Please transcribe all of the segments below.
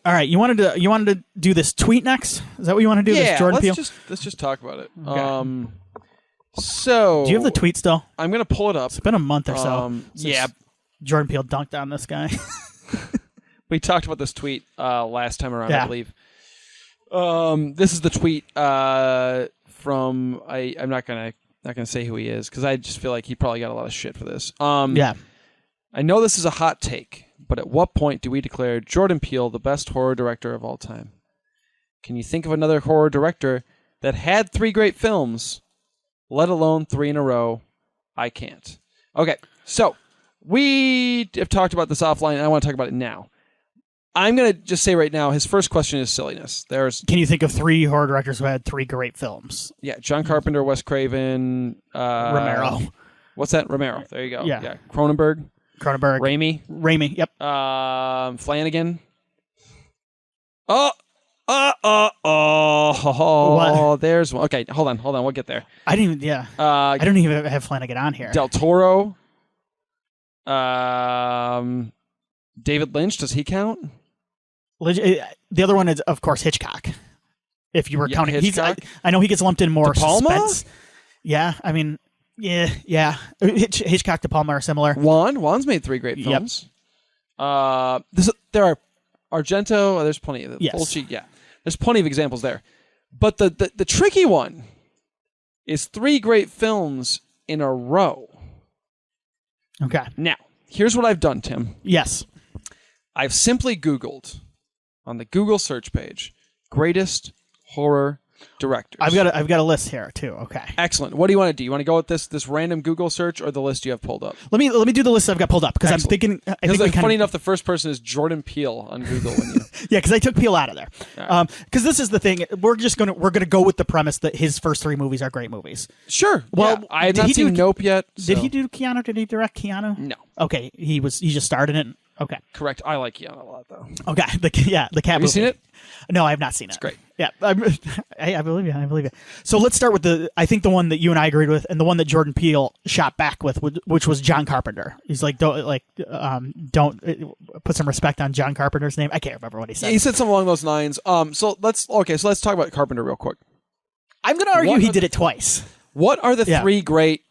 All right, you wanted to do this tweet next? Is that what you want to do? Yeah, this Jordan Peele? let's just talk about it. Okay. So Do you have the tweet still? I'm gonna pull it up. It's been a month or so. Since Yeah, Jordan Peele dunked on this guy. we talked about this tweet last time around, Yeah. I believe. This is the tweet from I'm not gonna say who he is because I just feel like he probably got a lot of shit for this. Yeah. I know this is a hot take, but at what point do we declare Jordan Peele the best horror director of all time? Can you think of another horror director that had 3 great films, let alone 3 in a row? I can't. Okay, so we have talked about this offline, and I want to talk about it now. I'm going to just say right now, his first question is silliness. Can you think of 3 horror directors who had 3 great films? Yeah, John Carpenter, Wes Craven, Romero. What's that? Romero. There you go. Yeah. Cronenberg. Raimi. Yep. Flanagan. There's one. Okay, hold on. We'll get there. I don't even have Flanagan on here. Del Toro. David Lynch. Does he count? The other one is, of course, Hitchcock. If you were counting, Hitchcock? I know he gets lumped in more De Palma? suspense. Yeah, I mean, yeah. Hitchcock, De Palma are similar. Juan's made 3 great films. Yep. There are Argento. There's plenty of Fulci. Yeah, there's plenty of examples there. But the tricky one is 3 great films in a row. Okay. Now, here's what I've done, Tim. Yes. I've simply Googled on the Google search page greatest horror directors. I've got a list here too. Okay. Excellent. What do you want to do? You want to go with this random Google search or the list you have pulled up? Let me do the list I've got pulled up because I'm thinking. Funny enough, the first person is Jordan Peele on Google. Yeah, because I took Peele out of there. Because this is the thing, we're gonna go with the premise that his first 3 movies are great movies. Sure. Well, yeah. I have not seen Nope yet. So. Did he do Keanu? Did he direct Keanu? No. Okay, he just starred in it. Okay. Correct. I like Keanu a lot though. Okay. The cat. Have you seen it? No, I have not seen it. It's great. Yeah, I believe you. I believe you. So let's start with I think the one that you and I agreed with, and the one that Jordan Peele shot back with, which was John Carpenter. He's like, don't put some respect on John Carpenter's name. I can't remember what he said. Yeah, he said something along those lines. So let's talk about Carpenter real quick. I'm going to argue he did it twice. What are the 3 great?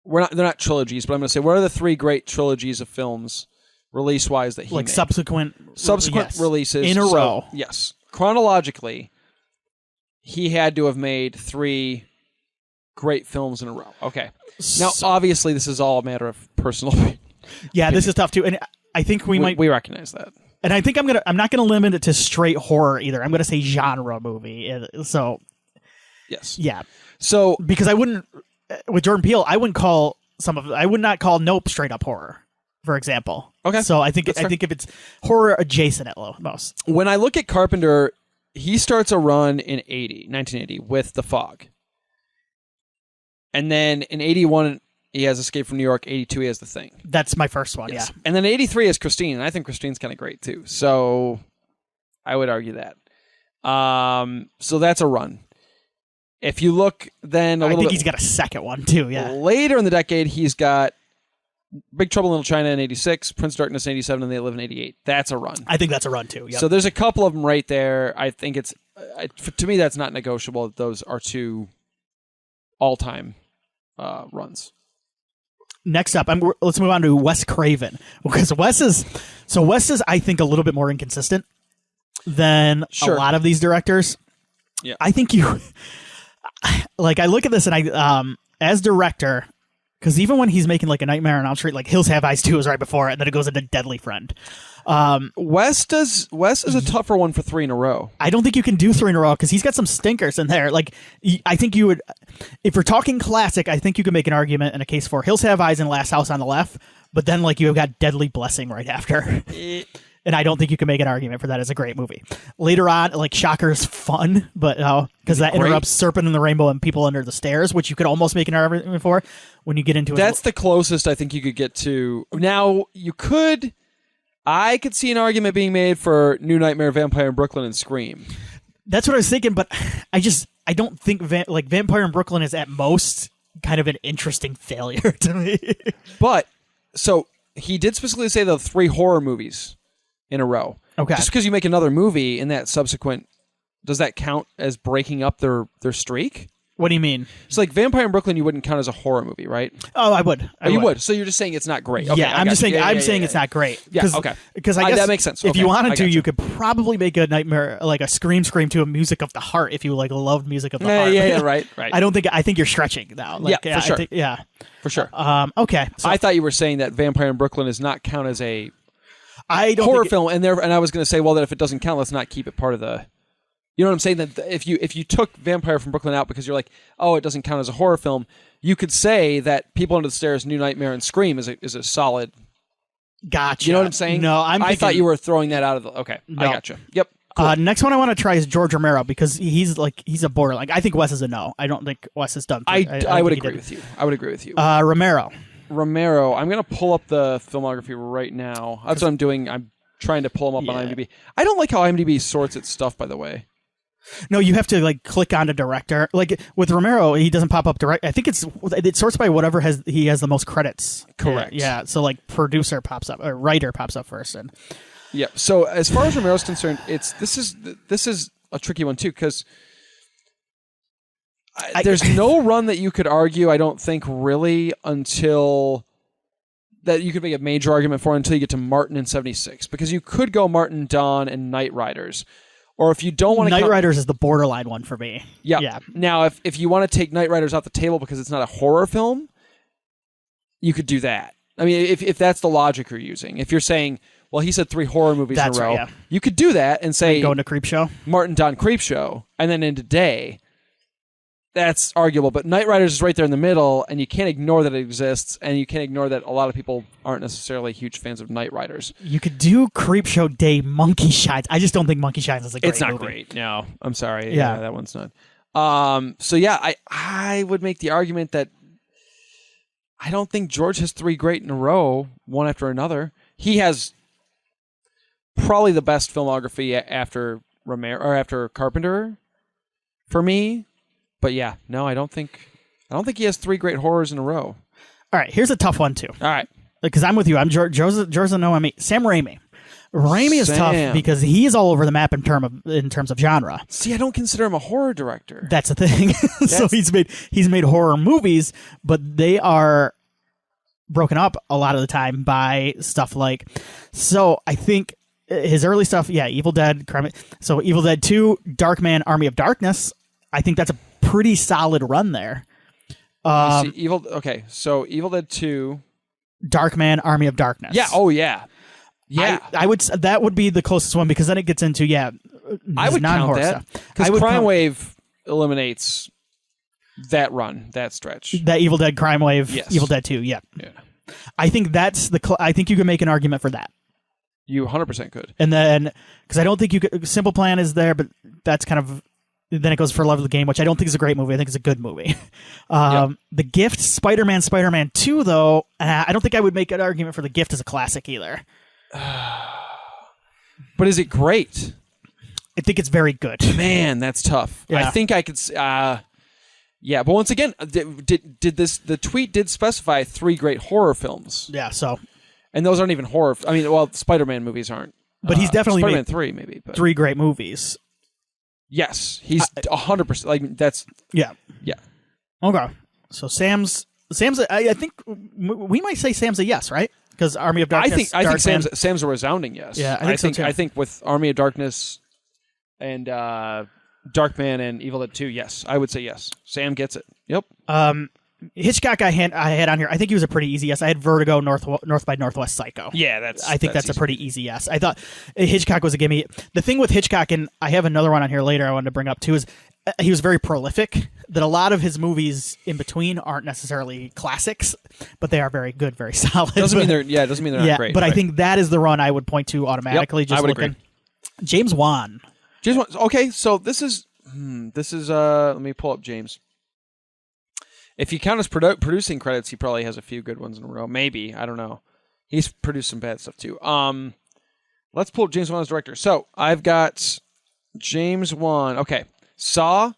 They're not trilogies, but I'm going to say what are the 3 great trilogies of films? Release-wise that he made. subsequent releases in a row. Yes. Chronologically, he had to have made 3 great films in a row. Okay. Now, obviously, this is all a matter of personal opinion. Yeah, this is tough, too. And I think we recognize that. And I think I'm not going to limit it to straight horror either. I'm going to say genre movie. So, yes. Yeah. So, because I wouldn't, with Jordan Peele, I would not call Nope straight up horror, for example. Okay. So I think if it's horror adjacent at most. When I look at Carpenter, he starts a run in 1980 with The Fog. And then in 81 he has Escape from New York, 82 he has The Thing. That's my first one, yes. Yeah. And then 83 is Christine, and I think Christine's kind of great too. So I would argue that. So that's a run. If you look then I think he's got a second one too, yeah. Later in the decade he's got Big Trouble in Little China in 86, Prince of Darkness in 87, and They Live in 88. That's a run. I think that's a run too. Yep. So there's a couple of them right there. I think it's to me that's not negotiable. Those are 2 all-time runs. Next up, let's move on to Wes Craven, because Wes is I think a little bit more inconsistent than a lot of these directors. Yeah, I think I look at this and I as director. Because even when he's making like a Nightmare on Elm Street, like Hills Have Eyes 2 is right before it, and then it goes into Deadly Friend. Wes is a tougher one for 3 in a row. I don't think you can do 3 in a row because he's got some stinkers in there. Like, I think you would, if we're talking classic, I think you can make an argument in a case for Hills Have Eyes and Last House on the Left, but then like you have got Deadly Blessing right after. And I don't think you can make an argument for that as a great movie. Later on, like Shocker's fun, but because that interrupts Serpent and the Rainbow and People Under the Stairs, which you could almost make an argument for when you get into it. That's the closest I think you could get to. Now, I could see an argument being made for New Nightmare, Vampire in Brooklyn, and Scream. That's what I was thinking, but I don't think Vampire in Brooklyn is at most kind of an interesting failure to me. But, so, he did specifically say the 3 horror movies in a row. Okay. Just because you make another movie in that subsequent, does that count as breaking up their streak? What do you mean? So like Vampire in Brooklyn, you wouldn't count as a horror movie, right? Oh, I would. Oh, you would. So you're just saying it's not great. Okay, Yeah, I'm just saying. I'm saying it's not great. Yeah, okay. Because I guess that makes sense. If Okay, you wanted I to, gotcha. you could probably make a Nightmare, like a Scream to a Music of the Heart, if you like loved Music of the Heart. Yeah, right. I think you're stretching now. Like, Yeah, for sure. For sure. Okay. So I thought you were saying that Vampire in Brooklyn does not count as a I don't horror think film, and I was going to say, well, that if it doesn't count, let's not keep it part of the. You know what I'm saying? That if you took Vampire from Brooklyn out because you're like, oh, it doesn't count as a horror film, you could say that People Under the Stairs, New Nightmare, and Scream is a solid. Gotcha. You know what I'm saying? No, I thought you were throwing that out of the. Okay, No. I gotcha. Yep. Cool. Next one I want to try is George Romero because he's a borderline. I think Wes is a no. I don't think Wes is done. I would agree with you. I would agree with you. Romero. Romero. I'm going to pull up the filmography right now. That's what I'm doing. I'm trying to pull them up on IMDb. I don't like how IMDb sorts its stuff, by the way. No, you have to like click on a director. Like with Romero, he doesn't pop up direct. I think it sorts by whatever he has the most credits. Correct. Yeah. So like producer pops up or writer pops up first, and Yeah. So as far as Romero's concerned, this is a tricky one too because there's no run that you could argue. I don't think really until that you could make a major argument for until you get to Martin in '76 because you could go Martin, Dawn, and Night Riders. Or if you don't want to Night Riders is the borderline one for me. Yeah. Now, if you want to take Night Riders off the table because it's not a horror film, you could do that. I mean, if that's the logic you're using. If you're saying, well, he said 3 horror movies in a row, right, yeah. you could do that and say Go into Creepshow. Martin, Dawn, Creepshow, and then into Day. That's arguable, but Night Riders is right there in the middle, and you can't ignore that it exists, and you can't ignore that a lot of people aren't necessarily huge fans of Night Riders. You could do Creepshow Day Monkey Shines. I just don't think Monkey Shines is a great It's not movie. great. No, I'm sorry. Yeah. That one's not. So yeah, I would make the argument that I don't think George has 3 great in a row, one after another. He has probably the best filmography after Romero or after Carpenter for me. But yeah, no, I don't think he has 3 great horrors in a row. All right, here's a tough one too. All right. Because I'm with you. I'm George no, I mean Sam Raimi. Raimi is Sam. tough because he is all over the map in terms of genre. See, I don't consider him a horror director. That's the thing. So he's made horror movies, but they are broken up a lot of the time by stuff like. So I think his early stuff, yeah, Evil Dead, so Evil Dead 2, Darkman, Army of Darkness. I think that's a pretty solid run there. So Evil Dead 2, Darkman, Army of Darkness. Yeah. Oh yeah. Yeah. I would. That would be the closest one because then it gets into I would count non-horror that stuff. because Crime Wave eliminates that run, that stretch. That Evil Dead, Crime Wave, Yes. Evil Dead 2. Yeah. Yeah. I think that's I think you can make an argument for that. You 100% could. And then because I don't think you could. Simple Plan is there, but that's kind of. Then it goes For Love of the Game, which I don't think is a great movie. I think it's a good movie. The Gift, Spider-Man 2, though, I don't think I would make an argument for The Gift as a classic either. But is it great? I think it's very good. Man, that's tough. Yeah. I think I could. Yeah, but once again, the tweet did specify 3 great horror films, Yeah, so. and those aren't even horror. I mean, well, Spider-Man movies aren't. But he's definitely Spider-Man made 3, maybe. But 3 great movies. yes, he's 100%. Like that's Yeah. yeah. Okay. So Sam's. I think we might say Sam's a yes, right? Because Army of Darkness. I think Darkman. Sam's a resounding yes. Yeah, I think so, too. I think with Army of Darkness and Darkman and Evil Dead 2, yes, I would say yes. Sam gets it. Yep. Hitchcock I had on here. I think he was a pretty easy yes. I had Vertigo, North by Northwest Psycho. Yeah, I think that's a pretty easy yes. I thought Hitchcock was a gimme. The thing with Hitchcock, and I have another one on here later I wanted to bring up too, is he was very prolific. That a lot of his movies in between aren't necessarily classics, but they are very good, very solid. Doesn't mean they're not great. But right. I think that is the run I would point to automatically. Yep, just I would looking. agree. James Wan. Okay, so this is let me pull up James. If you count his producing credits, he probably has a few good ones in a row. Maybe, I don't know. He's produced some bad stuff too. Let's pull up James Wan as director. So I've got James Wan. Okay, Saw,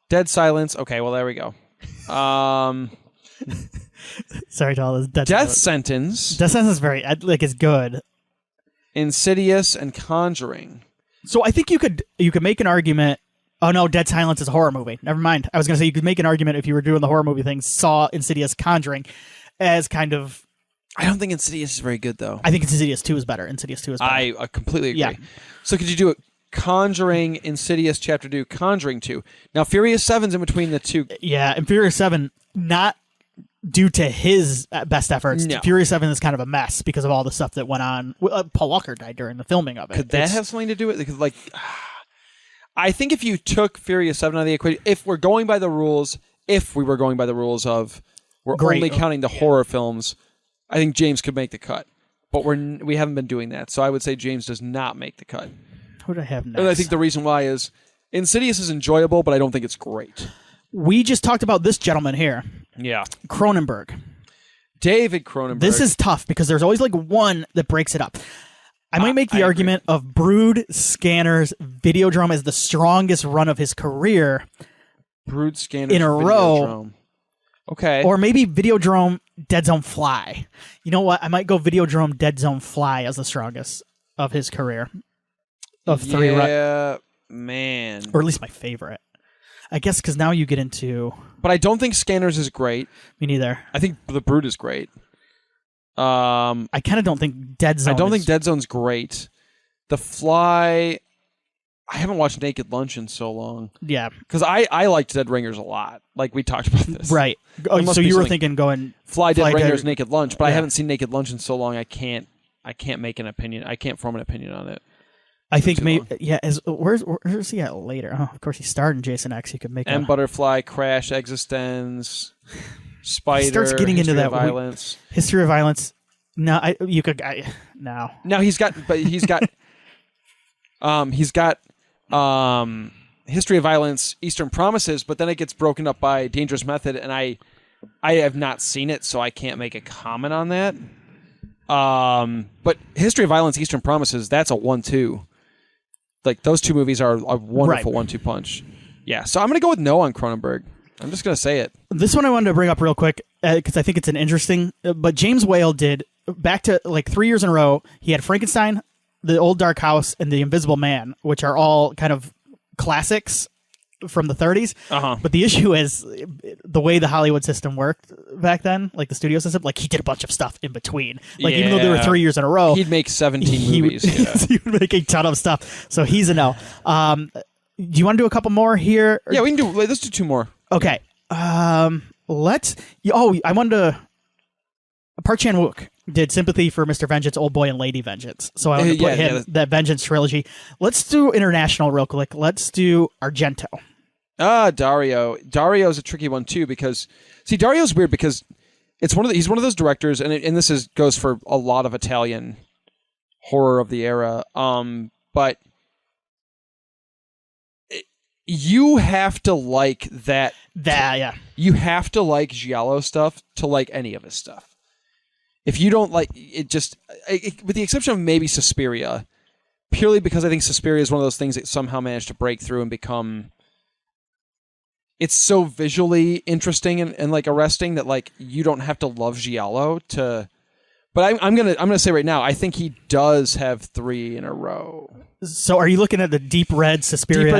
Dead Silence. Okay, well there we go. Sorry to all this. Death Sentence. Death Sentence is very is good. Insidious and Conjuring. So I think you could make an argument. Oh no, Dead Silence is a horror movie. Never mind. I was going to say you could make an argument if you were doing the horror movie thing, Saw, Insidious, Conjuring, as kind of. I don't think Insidious is very good though. I think Insidious 2 is better. Insidious 2 is better. I completely agree. Yeah. So could you do it? Conjuring, Insidious, Chapter 2, Conjuring 2. Now Furious 7's in between the two. Yeah, and Furious 7, not due to his best efforts. No. Furious 7 is kind of a mess because of all the stuff that went on. Paul Walker died during the filming of it. Could that have something to do with it? Because, like, I think if you took Furious 7 out of the equation, if we were going by the rules of we're only counting the horror films, I think James could make the cut. But we haven't been doing that, so I would say James does not make the cut. Who do I have next? And I think the reason why is Insidious is enjoyable, but I don't think it's great. We just talked about this gentleman here. Yeah. Cronenberg. David Cronenberg. This is tough because there's always like one that breaks it up. I might make the argument of Brood, Scanners, Videodrome as the strongest run of his career. Brood, Scanners, in a row. Videodrome. Okay. Or maybe Videodrome, Dead Zone Fly. You know what? I might go Videodrome, Dead Zone Fly as the strongest of his career. Of three. Yeah, man. Or at least my favorite. I guess because now you get into... But I don't think Scanners is great. Me neither. I think The Brood is great. I kind of don't think Dead Zone I don't think Dead Zone's great. The Fly... I haven't watched Naked Lunch in so long. Yeah. Because I liked Dead Ringers a lot. Like, we talked about this. Right. Oh, so you were thinking going... Fly, Dead Ringers, Naked Lunch. But yeah. I haven't seen Naked Lunch in so long, I can't make an opinion. I can't form an opinion on it. I think maybe... Yeah, where's he at later? Oh, of course, he starred in Jason X. You could make Butterfly, Crash, Existence, Spider, he starts getting into that Violence. History of Violence. No, no. No, he's got History of Violence, Eastern Promises, but then it gets broken up by Dangerous Method, and I have not seen it, so I can't make a comment on that. But History of Violence, Eastern Promises, that's a 1-2. Like, those two movies are a wonderful 1-2 punch. Yeah, so I'm going to go with no on Cronenberg. I'm just going to say it. This one I wanted to bring up real quick because I think it's an interesting... but James Whale did, back to like 3 years in a row, he had Frankenstein, The Old Dark House, and The Invisible Man, which are all kind of classics from the 30s. Uh-huh. But the issue is the way the Hollywood system worked back then, like the studio system, like he did a bunch of stuff in between. Like even though there were 3 years in a row, he'd make 17 movies. He would make a ton of stuff. So he's a no. Do you want to do a couple more here? Yeah, we can do. Let's do two more. Okay. Let's. Oh, I wanted to. Park Chan-wook did Sympathy for Mr. Vengeance, Old Boy, and Lady Vengeance. So I want to put him that Vengeance trilogy. Let's do international real quick. Let's do Argento. Dario. Dario's a tricky one too because Dario's weird because he's one of those directors, and this goes for a lot of Italian horror of the era. But you have to like that. Yeah. You have to like Giallo stuff to like any of his stuff. If you don't like it, with the exception of maybe Suspiria, purely because I think Suspiria is one of those things that somehow managed to break through and become. It's so visually interesting and like arresting that like you don't have to love Giallo to. But I'm gonna say right now, I think he does have 3 in a row. So are you looking at the Deep Red, Suspiria,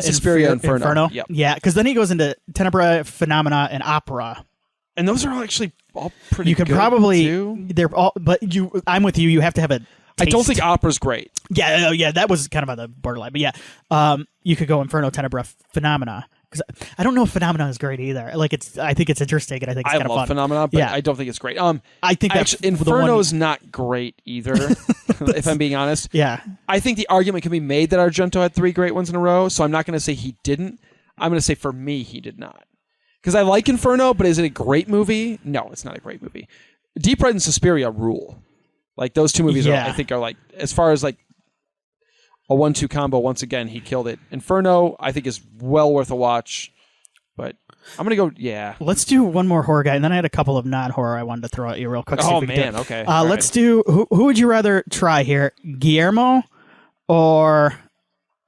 Inferno? Yep. Yeah, because then he goes into Tenebra, Phenomena, and Opera. And those are actually all pretty. You can good probably too. They're all, but I'm with you. You have to have a. I don't think Opera's great. Yeah, that was kind of on the borderline. But yeah, you could go Inferno, Tenebra, Phenomena. Because I don't know if Phenomena is great either. Like I think it's interesting and I think it's kind of fun. I love Phenomena, but I don't think it's great. I think that's Inferno's not great either. If I'm being honest. Yeah. I think the argument can be made that Argento had 3 great ones in a row. So I'm not going to say he didn't. I'm going to say for me he did not. Because I like Inferno, but is it a great movie? No, it's not a great movie. Deep Red and Suspiria rule. Like those two movies I think are like, as far as like a 1-2 combo, once again, he killed it. Inferno, I think, is well worth a watch. But I'm going to go, yeah. Let's do one more horror guy. And then I had a couple of non-horror I wanted to throw at you real quick. Oh, man, okay. Let's do, who would you rather try here? Guillermo or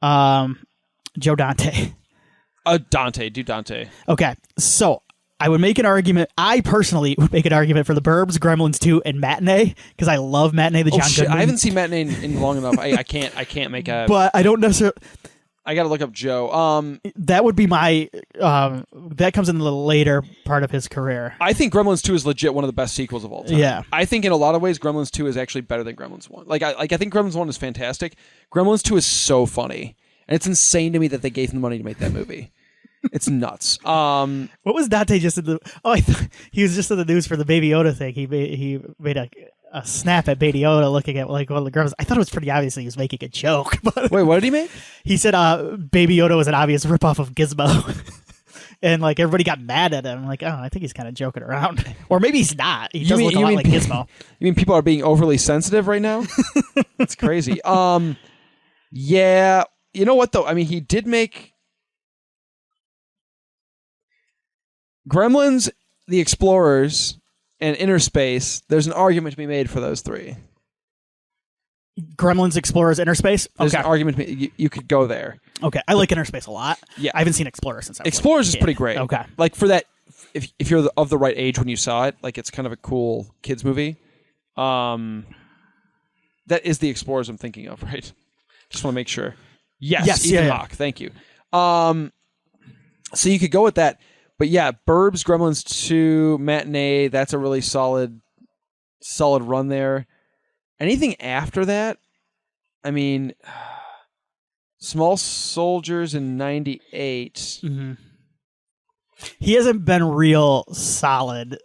Joe Dante? Dante. Do Dante. Okay. So I would make an argument. I personally would make an argument for The Burbs, Gremlins 2, and Matinee because I love Matinee. The John Goodman. I haven't seen Matinee in long enough. I can't make a. But I don't necessarily. I got to look up Joe. That would be my. That comes in the later part of his career. I think Gremlins 2 is legit one of the best sequels of all time. Yeah. I think in a lot of ways Gremlins 2 is actually better than Gremlins 1. I think Gremlins 1 is fantastic. Gremlins 2 is so funny. And it's insane to me that they gave him the money to make that movie. It's nuts. What was Dante just in the? Oh, he was just in the news for the Baby Yoda thing. He made a snap at Baby Yoda looking at like one of the girls. I thought it was pretty obvious he was making a joke. But wait, what did he make? He said Baby Yoda was an obvious ripoff of Gizmo. And like everybody got mad at him. I'm like, oh, I think he's kind of joking around, or maybe he's not. He does look a lot like Gizmo. You mean people are being overly sensitive right now? That's crazy. Yeah. You know what though? I mean, he did make Gremlins, The Explorers, and Inner Space. There's an argument to be made for those three. Gremlins, Explorers, Inner Space. There's an argument to be, you could go there. Okay, I like Inner Space a lot. Yeah, I haven't seen Explorers since I was Explorers is pretty great. Okay, like for that, if you're of the right age when you saw it, like it's kind of a cool kids movie. That is The Explorers I'm thinking of, right? Just want to make sure. Yes, Ethan Hawke. Thank you. So you could go with that. But yeah, Burbs, Gremlins 2, Matinee, that's a really solid run there. Anything after that? I mean, Small Soldiers in 98. Mm-hmm. He hasn't been real solid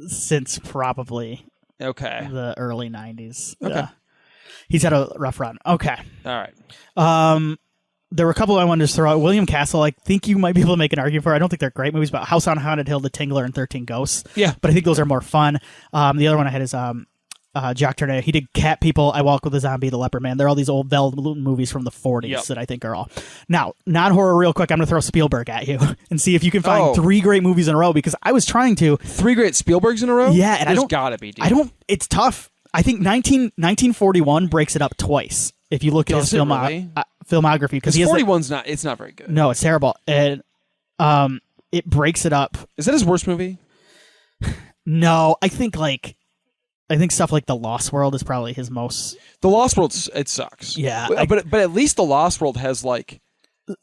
since probably the early 90s. Okay. He's had a rough run. Okay. All right. There were a couple I wanted to throw out. William Castle, I think you might be able to make an argument for. I don't think they're great movies, but House on Haunted Hill, The Tingler, and 13 Ghosts. Yeah. But I think those are more fun. The other one I had is Jacques Tourneur. He did Cat People, I Walk with a Zombie, The Leopard Man. They're all these old Val Lewton movies from the 40s that I think are all. Now, non-horror real quick, I'm going to throw Spielberg at you and see if you can find 3 great movies in a row, because I was trying to. 3 great Spielbergs in a row? Yeah. And There's gotta be, dude. It's tough. I think 1941 breaks it up twice. If you look at his filmography, because 41's it's not very good. No, it's terrible, and it breaks it up. Is that his worst movie? No, I think stuff like The Lost World is probably his most. The Lost World, it sucks. Yeah, but at least The Lost World has like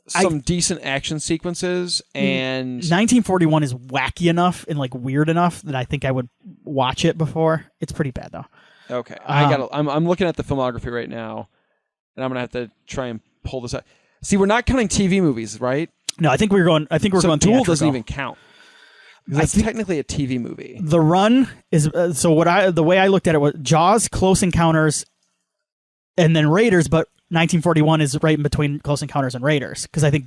some decent action sequences, and 1941 is wacky enough and like weird enough that I think I would watch it before. It's pretty bad though. Okay, I'm looking at the filmography right now, and I'm gonna have to try and pull this out. See, we're not counting TV movies, right? No, I think we're going. So going. Duel doesn't even count. That's technically a TV movie. The Run is the way I looked at it was Jaws, Close Encounters, and then Raiders. But 1941 is right in between Close Encounters and Raiders, because I think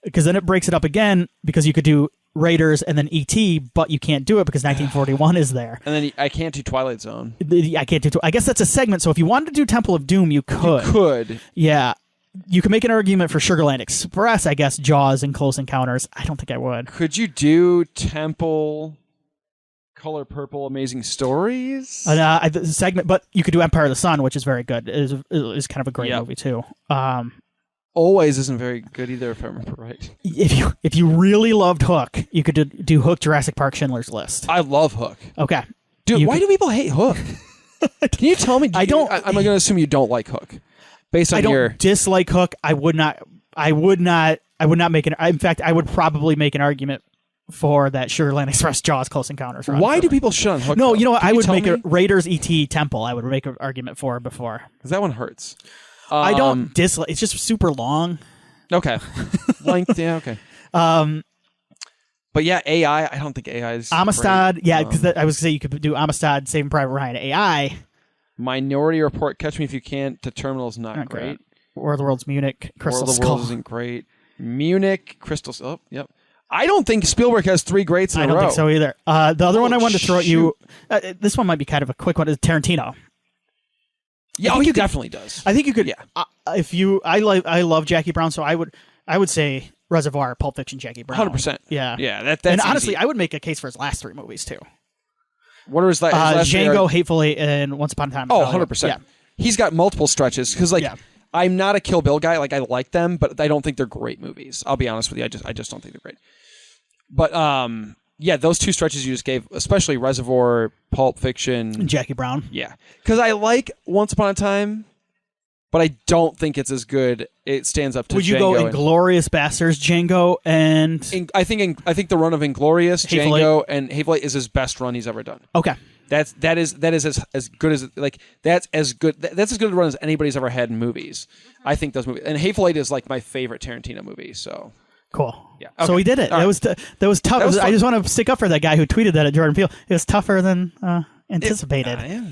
because then it breaks it up again, because you could do Raiders and then E.T., but you can't do it because 1941 is there. And then I can't do Twilight Zone. I can't do. I guess that's a segment. So if you wanted to do Temple of Doom, you could. You could. Yeah. You can make an argument for Sugarland Express, I guess, Jaws and Close Encounters. I don't think I would. Could you do Temple, Color Purple, Amazing Stories? Segment, but you could do Empire of the Sun, which is very good. It is kind of a great movie too. Always isn't very good either, if I remember right. If you really loved Hook, you could do Hook, Jurassic Park, Schindler's List. I love Hook. Okay, dude, why do people hate Hook? Can you tell me? I'm going to assume you don't like Hook. Based on I don't dislike Hook. I would not make an. In fact, I would probably make an argument for that Sugarland Express, Jaws, Close Encounters. Why do people shit on Hook? No, you know what? I would make a Raiders, E.T., Temple. I would make an argument for before. Because that one hurts. I don't dislike. It's just super long. Okay, length. Yeah. Okay. But yeah, AI. I don't think AI is Amistad. Great. Yeah, because I was gonna say you could do Amistad, Saving Private Ryan. AI. Minority Report, Catch Me If You Can. To Terminal is not great. War of the Worlds, Munich, Crystal Skull. War of the Worlds isn't great. Munich, Crystal. Oh, yep. I don't think Spielberg has 3 greats in a row. I don't think so either. The other one I wanted to throw at you. This one might be kind of a quick one. Is Tarantino. Yeah, he definitely does. I think you could. Yeah. I love Jackie Brown, so I would say Reservoir, Pulp Fiction, Jackie Brown. 100%. Yeah. Yeah. That's and honestly, easy. I would make a case for his last 3 movies too. What are his last Django, Hatefully, and Once Upon a Time. 100%. Yeah. He's got multiple stretches because, I'm not a Kill Bill guy. Like, I like them, but I don't think they're great movies. I'll be honest with you. I just don't think they're great. But yeah, those two stretches you just gave, especially Reservoir, Pulp Fiction, And Jackie Brown. yeah, because I like Once Upon a Time, but I don't think it's as good. It stands up to. Would you Django go and- Inglorious Bastards, Django, and I think the run of Inglorious, Hateful Django, and Hateful Eight is his best run he's ever done. okay, That is as good as like that's as good a run as anybody's ever had in movies. I think those movies, and Hateful Eight is like my favorite Tarantino movie. So cool. Yeah, So okay. we did it. All That right. was that was tough. That was I fun. just want to stick up for that guy who tweeted that at Jordan Peele. It was tougher than anticipated. Yeah.